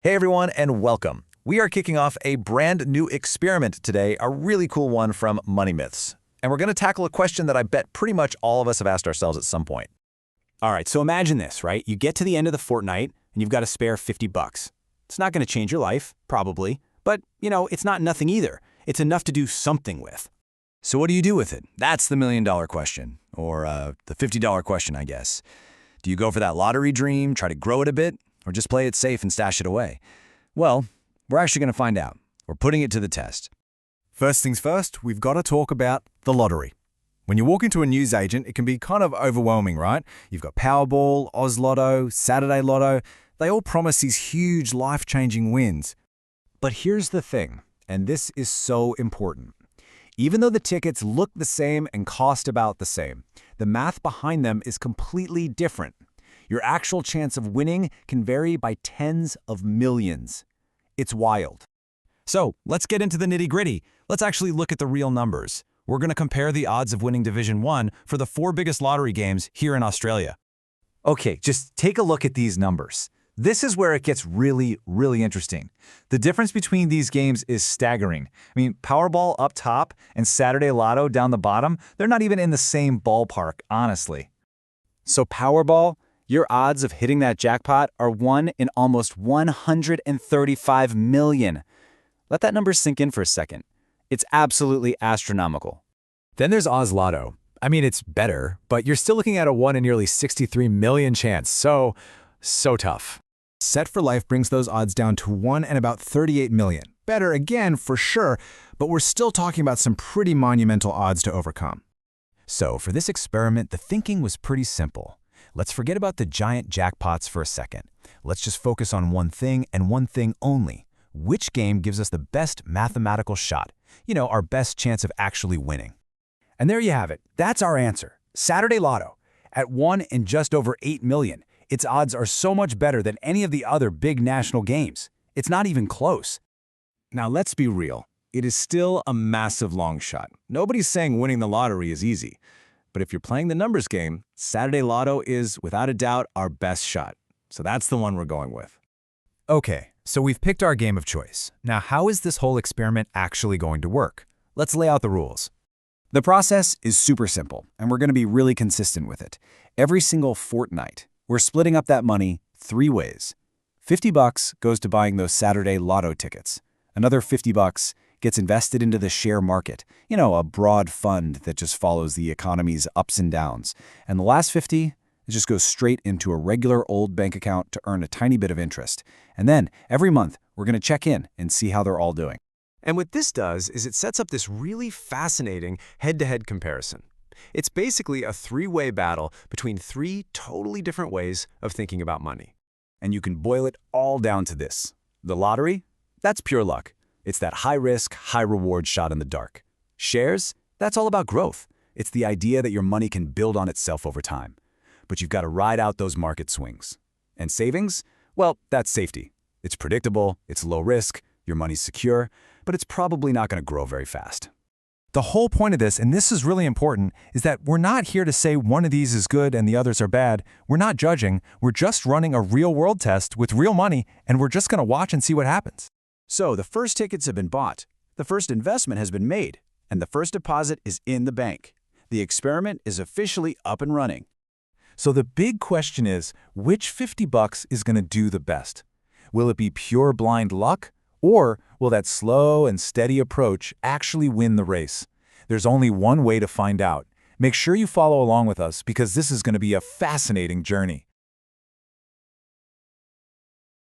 Hey everyone, and welcome. We are kicking off a brand new experiment today, a really cool one from Money Myths. And we're going to tackle a question that I bet pretty much all of us have asked ourselves at some point. All right, so imagine this, right? You get to the end of the fortnight and you've got to spare 50 bucks. It's not going to change your life, probably, but, it's not nothing either. It's enough to do something with. So what do you do with it? That's the million-dollar question, or the $50 question, I guess. Do you go for that lottery dream, try to grow it a bit, or just play it safe and stash it away? Well, we're actually going to find out. We're putting it to the test. First things first, we've got to talk about the lottery. When you walk into a newsagent, it can be kind of overwhelming, right? You've got Powerball, Lotto, Saturday Lotto. They all promise these huge, life-changing wins. But here's the thing, and this is so important. Even though the tickets look the same and cost about the same, the math behind them is completely different. Your actual chance of winning can vary by tens of millions. It's wild. So let's get into the nitty-gritty. Let's actually look at the real numbers. We're going to compare the odds of winning Division 1 for the 4 biggest lottery games here in Australia. Okay, just take a look at these numbers. This is where it gets really, really interesting. The difference between these games is staggering. I mean, Powerball up top and Saturday Lotto down the bottom, they're not even in the same ballpark, honestly. So Powerball, your odds of hitting that jackpot are 1 in almost 135 million. Let that number sink in for a second. It's absolutely astronomical. Then there's Lotto. I mean, it's better, but you're still looking at a 1 in nearly 63 million chance. So tough. Set for Life brings those odds down to 1 in about 38 million. Better again, for sure, but we're still talking about some pretty monumental odds to overcome. So for this experiment, the thinking was pretty simple. Let's forget about the giant jackpots for a second. Let's just focus on one thing and one thing only. Which game gives us the best mathematical shot? Our best chance of actually winning. And there you have it. That's our answer. Saturday Lotto. At 1 in just over 8 million, its odds are so much better than any of the other big national games. It's not even close. Now let's be real. It is still a massive long shot. Nobody's saying winning the lottery is easy. But if you're playing the numbers game, Saturday Lotto is, without a doubt, our best shot. So that's the one we're going with. Okay, so we've picked our game of choice. Now, how is this whole experiment actually going to work? Let's lay out the rules. The process is super simple, and we're going to be really consistent with it. Every single fortnight, we're splitting up that money 3 ways. 50 bucks goes to buying those Saturday Lotto tickets. Another 50 bucks gets invested into the share market, a broad fund that just follows the economy's ups and downs. And the last 50, it just goes straight into a regular old bank account to earn a tiny bit of interest. And then every month, we're going to check in and see how they're all doing. And what this does is it sets up this really fascinating head-to-head comparison. It's basically a 3-way battle between 3 totally different ways of thinking about money. And you can boil it all down to this. The lottery? That's pure luck. It's that high-risk, high-reward shot in the dark. Shares? That's all about growth. It's the idea that your money can build on itself over time. But you've got to ride out those market swings. And savings? Well, that's safety. It's predictable, it's low risk, your money's secure, but it's probably not going to grow very fast. The whole point of this, and this is really important, is that we're not here to say one of these is good and the others are bad. We're not judging. We're just running a real-world test with real money, and we're just going to watch and see what happens. So the first tickets have been bought, the first investment has been made, and the first deposit is in the bank. The experiment is officially up and running. So the big question is, which 50 bucks is going to do the best? Will it be pure blind luck? Or will that slow and steady approach actually win the race? There's only one way to find out. Make sure you follow along with us because this is going to be a fascinating journey.